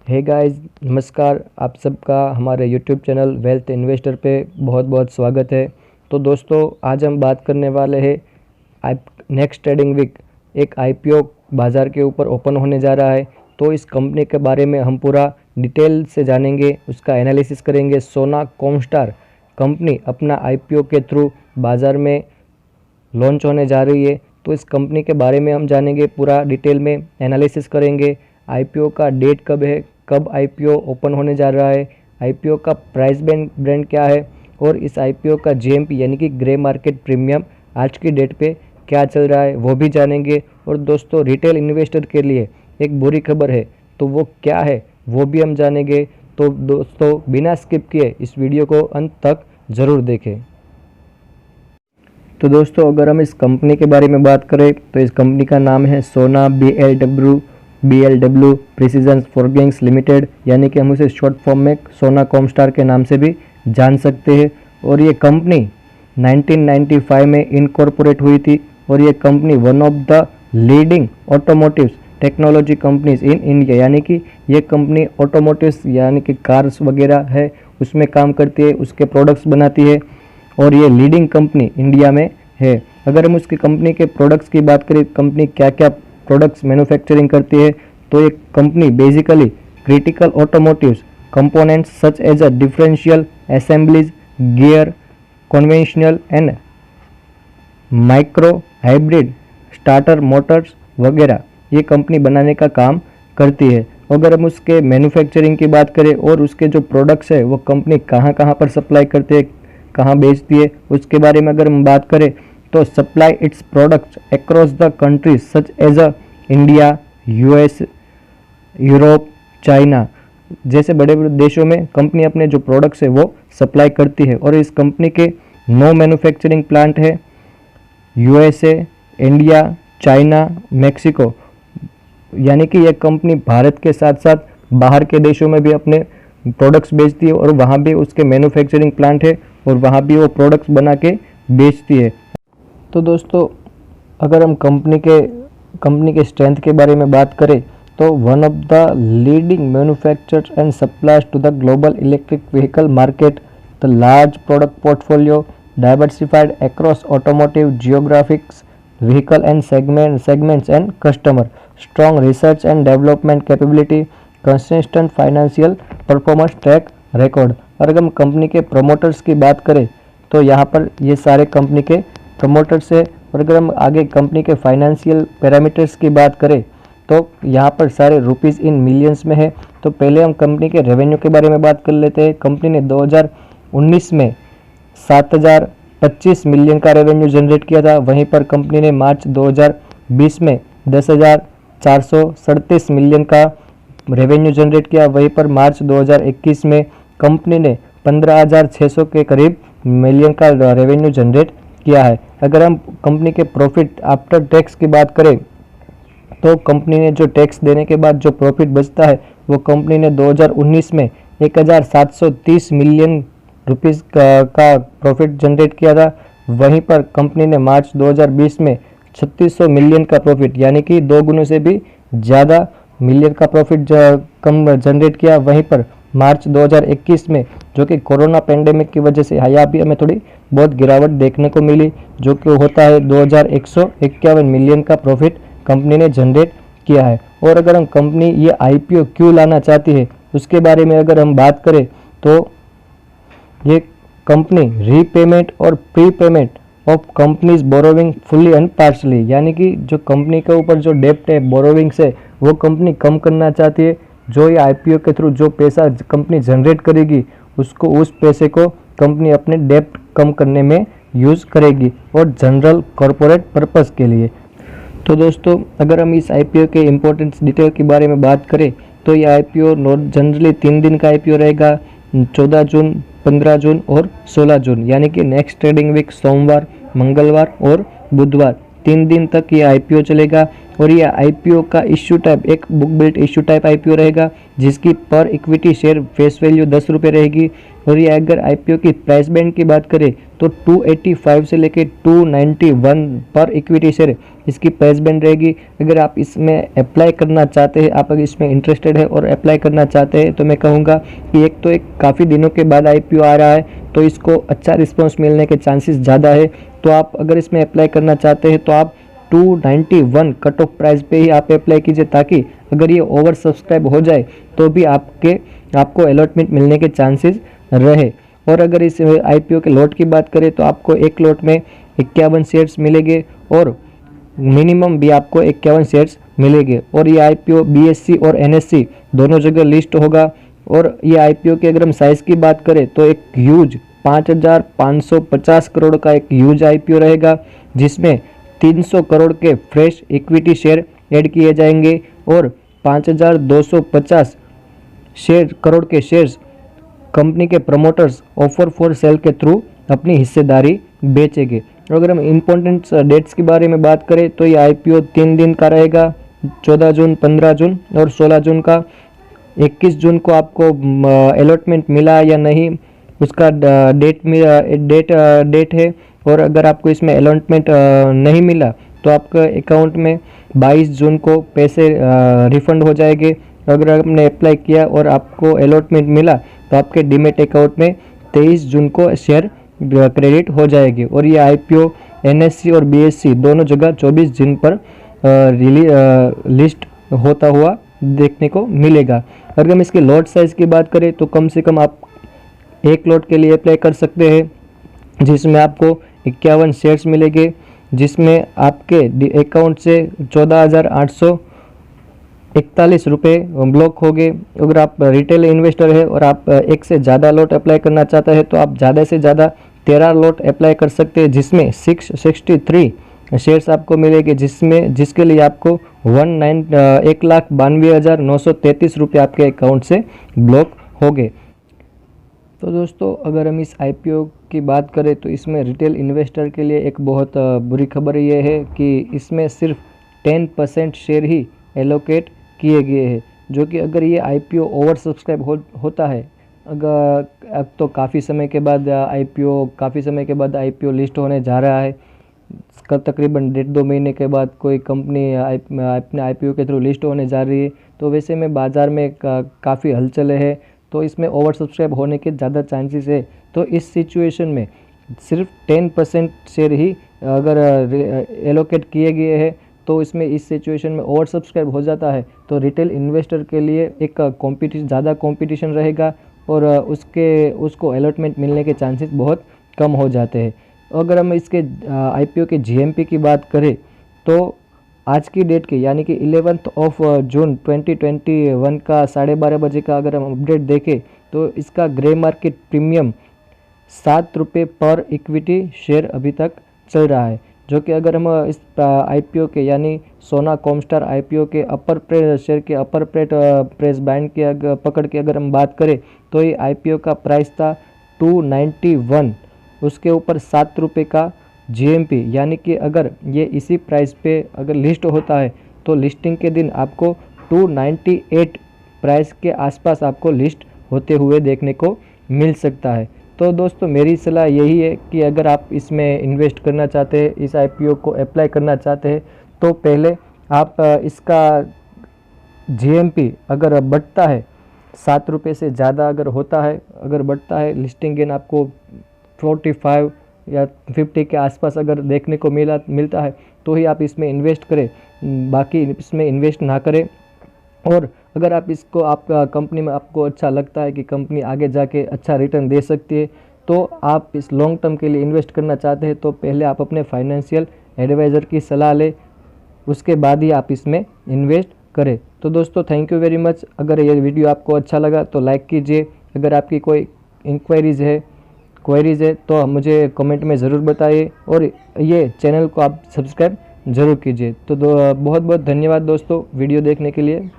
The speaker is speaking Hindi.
हे गाइस, नमस्कार। आप सबका हमारे यूट्यूब चैनल वेल्थ इन्वेस्टर पे बहुत बहुत स्वागत है। तो दोस्तों, आज हम बात करने वाले हैं नेक्स्ट ट्रेडिंग वीक एक आईपीओ बाज़ार के ऊपर ओपन होने जा रहा है। तो इस कंपनी के बारे में हम पूरा डिटेल से जानेंगे, उसका एनालिसिस करेंगे। सोना कॉमस्टार कंपनी अपना आईपीओ के थ्रू बाज़ार में लॉन्च होने जा रही है। तो इस कंपनी के बारे में हम जानेंगे, पूरा डिटेल में एनालिसिस करेंगे। आईपीओ का डेट कब है, कब आईपीओ ओपन होने जा रहा है, आईपीओ का प्राइस ब्रांड क्या है, और इस आईपीओ का जीएमपी यानी कि ग्रे मार्केट प्रीमियम आज की डेट पे क्या चल रहा है वो भी जानेंगे। और दोस्तों, रिटेल इन्वेस्टर के लिए एक बुरी खबर है, तो वो क्या है वो भी हम जानेंगे। तो दोस्तों, बिना स्किप किए इस वीडियो को अंत तक ज़रूर देखें। तो दोस्तों, अगर हम इस कंपनी के बारे में बात करें तो इस कंपनी का नाम है सोना BLW प्रिसीजन फॉरगेंग्स लिमिटेड, यानी कि हम उसे शॉर्ट फॉर्म में सोना कॉमस्टार के नाम से भी जान सकते हैं। और ये कंपनी 1995 में इनकॉर्पोरेट हुई थी और ये company one of the leading automotive technology companies in India, यानी कि ये कंपनी ऑटोमोटिव्स यानी कि कार्स वगैरह है उसमें काम करती है, उसके प्रोडक्ट्स बनाती है और ये लीडिंग कंपनी इंडिया में है। अगर हम उसकी कंपनी के प्रोडक्ट्स की बात करें, कंपनी क्या क्या प्रोडक्ट्स मैन्युफैक्चरिंग करती है, तो ये company basically critical automotives components such as a differential assemblies, gear, conventional and micro hybrid starter motors वगैरह ये कंपनी बनाने का काम करती है। अगर हम उसके मैन्युफैक्चरिंग की बात करें और उसके जो प्रोडक्ट्स है वो कंपनी कहाँ कहाँ पर सप्लाई करती है, कहाँ बेचती है, उसके बारे में अगर हम बात करें तो supply its products across the countries such as a India, US, Europe, China जैसे बड़े बड़े देशों में कंपनी अपने जो प्रोडक्ट्स है वो सप्लाई करती है। और इस कंपनी के 9 मैन्युफैक्चरिंग प्लांट है यूएसए, इंडिया, चाइना, मैक्सिको, यानी कि यह कंपनी भारत के साथ साथ बाहर के देशों में भी अपने प्रोडक्ट्स बेचती है और वहाँ भी उसके मैन्युफैक्चरिंग प्लांट है और वहाँ भी वो प्रोडक्ट्स बना के बेचती है। तो दोस्तों, अगर हम कंपनी के स्ट्रेंथ के बारे में बात करें तो one of the leading manufacturers and suppliers to the global electric vehicle market, the large product portfolio diversified across automotive geographics vehicle and segments and customer, strong research and development capability, consistent financial performance track record। और अगर हम कंपनी के प्रमोटर्स की बात करें तो यहाँ पर ये सारे कंपनी के प्रमोटर्स है। और अगर हम आगे कंपनी के फाइनेंशियल पैरामीटर्स की बात करें तो यहाँ पर सारे रुपीज़ इन मिलियंस में है। तो पहले हम कंपनी के रेवेन्यू के बारे में बात कर लेते हैं। कंपनी ने 2019 में 7,025 मिलियन का रेवेन्यू जनरेट किया था। वहीं पर कंपनी ने मार्च 2020 में 10,437 मिलियन का रेवेन्यू जनरेट किया। वहीं पर मार्च 2021 में कंपनी ने 15,600 के करीब मिलियन का रेवेन्यू जनरेट किया है। अगर हम कंपनी के प्रॉफिट आफ्टर टैक्स की बात करें तो कंपनी ने जो टैक्स देने के बाद जो प्रॉफिट बचता है वो कंपनी ने 2019 में 1,730 मिलियन रुपीज़ का प्रॉफिट जनरेट किया था। वहीं पर कंपनी ने मार्च 2020 में 3600 मिलियन का प्रॉफिट, यानी कि 2 गुने से भी ज़्यादा मिलियन का प्रॉफिट कम जनरेट किया। वहीं पर मार्च 2021 में, जो कि कोरोना पेंडेमिक की वजह से यहाँ भी हमें थोड़ी बहुत गिरावट देखने को मिली, जो कि होता है 2,151 मिलियन का प्रॉफिट कंपनी ने जनरेट किया है। और अगर हम कंपनी ये आईपीओ क्यों लाना चाहती है उसके बारे में अगर हम बात करें तो ये कंपनी रीपेमेंट और pre payment of companies borrowing fully and partially, यानी कि जो कंपनी के ऊपर जो डेप्ट है, बोरोविंग्स है, वो कंपनी कम करना चाहती है। जो ये आईपीओ के थ्रू जो पैसा कंपनी जनरेट करेगी उसको, उस पैसे को कंपनी अपने डेप्ट कम करने में यूज़ करेगी और जनरल कॉरपोरेट पर्पस के लिए। तो दोस्तों, अगर हम इस आईपीओ के इम्पोर्टेंस डिटेल के बारे में बात करें तो ये आईपीओ जनरली 3 दिन का आईपीओ रहेगा, 14 जून, 15 जून और 16 जून, यानी कि नेक्स्ट ट्रेडिंग वीक सोमवार, मंगलवार और बुधवार 3 दिन तक ये आईपीओ चलेगा। और ये आईपीओ का इश्यू टाइप एक book built issue type IPO रहेगा, जिसकी पर इक्विटी शेयर फेस वैल्यू 10 रुपये रहेगी। और ये अगर आईपीओ की प्राइस बैंड की बात करें तो 285 से लेकर 291 पर इक्विटी शेयर इसकी प्राइस बैंड रहेगी। अगर आप इसमें अप्लाई करना चाहते हैं, आप अगर इसमें इंटरेस्टेड है और अप्लाई करना चाहते हैं, तो मैं कहूँगा कि एक तो एक काफ़ी दिनों के बाद IPO आ रहा है, तो इसको अच्छा रिस्पॉन्स मिलने के चांसेस ज़्यादा है। तो आप अगर इसमें अप्लाई करना चाहते हैं तो आप 291 कट ऑफ प्राइस पे ही आप अप्लाई कीजिए, ताकि अगर ये ओवर सब्सक्राइब हो जाए तो भी आपको अलॉटमेंट मिलने के चांसेस रहे। और अगर इस IPO के लॉट की बात करें तो आपको एक लॉट में 51 शेयर्स मिलेंगे और मिनिमम भी आपको 51 शेयर्स मिलेंगे। और ये IPO BSE और NSE दोनों जगह लिस्ट होगा। और ये IPO के अगर हम साइज़ की बात करें तो एक ह्यूज 5,550 करोड़ का एक ह्यूज IPO रहेगा, जिसमें 300 करोड़ के फ्रेश इक्विटी शेयर ऐड किए जाएंगे और 5,250 करोड़ के शेयर्स कंपनी के प्रमोटर्स ऑफर फॉर सेल के थ्रू अपनी हिस्सेदारी बेचेंगे। अगर हम इम्पोर्टेंट डेट्स के बारे में बात करें तो ये IPO 3 दिन का रहेगा, 14 जून, 15 जून और 16 जून का। 21 जून को आपको अलॉटमेंट मिला या नहीं उसका डेट है। और अगर आपको इसमें अलॉटमेंट नहीं मिला तो आपका अकाउंट में 22 जून को पैसे रिफंड हो जाएंगे। अगर आपने अप्लाई किया और आपको अलॉटमेंट मिला तो आपके डीमेट अकाउंट में 23 जून को शेयर क्रेडिट हो जाएगी। और ये IPO NSE और BSE दोनों जगह 24 जून पर लिस्ट होता हुआ देखने को मिलेगा। अगर हम इसके लॉट साइज़ की बात करें तो कम से कम आप एक लॉट के लिए अप्लाई कर सकते हैं, जिसमें आपको 51 शेयर्स मिलेंगे, जिसमें आपके अकाउंट से 14,841 रुपये ब्लॉक होंगे। अगर आप रिटेल इन्वेस्टर है और आप एक से ज़्यादा लॉट अप्लाई करना चाहते हैं तो आप ज़्यादा से ज़्यादा 13 लॉट अप्लाई कर सकते हैं, जिसमें 663 शेयर्स आपको मिलेंगे, जिसके लिए आपको 1,92,933 रुपये आपके अकाउंट से ब्लॉक होंगे। तो दोस्तों, अगर हम इस IPO की बात करें तो इसमें रिटेल इन्वेस्टर के लिए एक बहुत बुरी खबर ये है कि इसमें सिर्फ 10% शेयर ही एलोकेट किए गए हैं, जो कि अगर ये IPO ओवर सब्सक्राइब होता है, अगर अब तो काफ़ी समय के बाद IPO लिस्ट होने जा रहा है, तकरीबन 1.5-2 महीने के बाद कोई कंपनी अपने IPO के थ्रू लिस्ट होने जा रही है। तो वैसे में बाज़ार में काफ़ी हलचल है, तो इसमें ओवर सब्सक्राइब होने के ज़्यादा चांसेस है। तो इस सिचुएशन में सिर्फ 10% शेयर ही अगर एलोकेट किए गए हैं, तो इसमें इस सिचुएशन में ओवर सब्सक्राइब हो जाता है तो रिटेल इन्वेस्टर के लिए एक ज़्यादा कंपटीशन रहेगा और उसको अलॉटमेंट मिलने के चांसेस बहुत कम हो जाते हैं। अगर हम इसके IPO के GMP की बात करें तो आज की डेट के यानी कि 11 जून 2021 का 12:30 बजे का अगर हम अपडेट देखें तो इसका ग्रे मार्केट प्रीमियम 7 रुपये पर इक्विटी शेयर अभी तक चल रहा है, जो कि अगर हम इस IPO के यानी सोना कॉमस्टार IPO के शेयर के अपर प्रेस बैंड के पकड़ के अगर हम बात करें तो ये IPO का प्राइस था 291, उसके ऊपर 7 रुपये का GMP, यानी कि अगर ये इसी प्राइस पे अगर लिस्ट होता है तो लिस्टिंग के दिन आपको 298 प्राइस के आसपास आपको लिस्ट होते हुए देखने को मिल सकता है। तो दोस्तों, मेरी सलाह यही है कि अगर आप इसमें इन्वेस्ट करना चाहते हैं, इस IPO को अप्लाई करना चाहते हैं, तो पहले आप इसका GMP अगर बढ़ता है 7 रुपये से ज़्यादा अगर होता है, अगर बढ़ता है, लिस्टिंग गेन आपको 45 या 50 के आसपास अगर देखने को मिलता है तो ही आप इसमें इन्वेस्ट करें, बाकी इसमें इन्वेस्ट ना करें। और अगर आप कंपनी में आपको अच्छा लगता है कि कंपनी आगे जाके अच्छा रिटर्न दे सकती है, तो आप इस लॉन्ग टर्म के लिए इन्वेस्ट करना चाहते हैं तो पहले आप अपने फाइनेंशियल एडवाइज़र की सलाह लें, उसके बाद ही आप इसमें इन्वेस्ट करें। तो दोस्तों, थैंक यू वेरी मच। अगर ये वीडियो आपको अच्छा लगा तो लाइक कीजिए। अगर आपकी कोई क्वेरीज़ है तो मुझे कमेंट में ज़रूर बताइए और ये चैनल को आप सब्सक्राइब ज़रूर कीजिए। तो बहुत बहुत धन्यवाद दोस्तों वीडियो देखने के लिए।